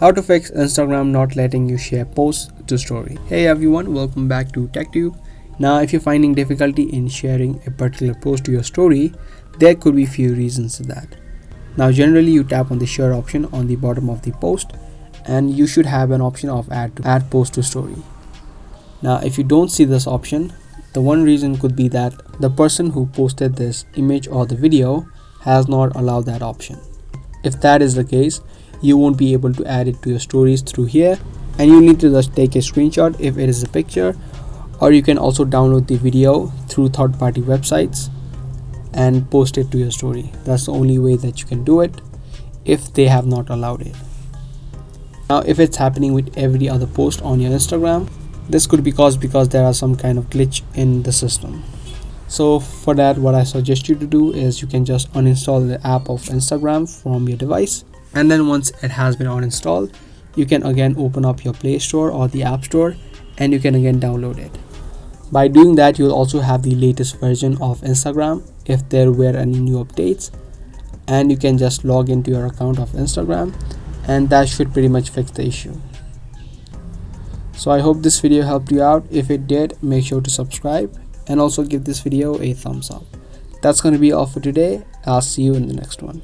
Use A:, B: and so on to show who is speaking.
A: How to fix Instagram not letting you share posts to story. Hey everyone, welcome back to TechTube. Now if you're finding difficulty in sharing a particular post to your story, there could be few reasons to that. Now generally you tap on the share option on the bottom of the post and you should have an option of add post to story. Now if you don't see this option, the one reason could be that the person who posted this image or the video has not allowed that option. If that is the case, you won't be able to add it to your stories through here, and you need to just take a screenshot if it is a picture, or you can also download the video through third-party websites and post it to your story. That's the only way that you can do it if they have not allowed it. Now if it's happening with every other post on your Instagram, this could be caused because there are some kind of glitch in the system. So for that, what I suggest you to do is you can just uninstall the app of Instagram from your device, and then once it has been uninstalled, you can again open up your Play Store or the App Store and you can again download it. By doing that, you'll also have the latest version of Instagram if there were any new updates, and you can just log into your account of Instagram, and that should pretty much fix the issue. So I hope this video helped you out. If it did, make sure to subscribe and also give this video a thumbs up. That's going to be all for today. I'll see you in the next one.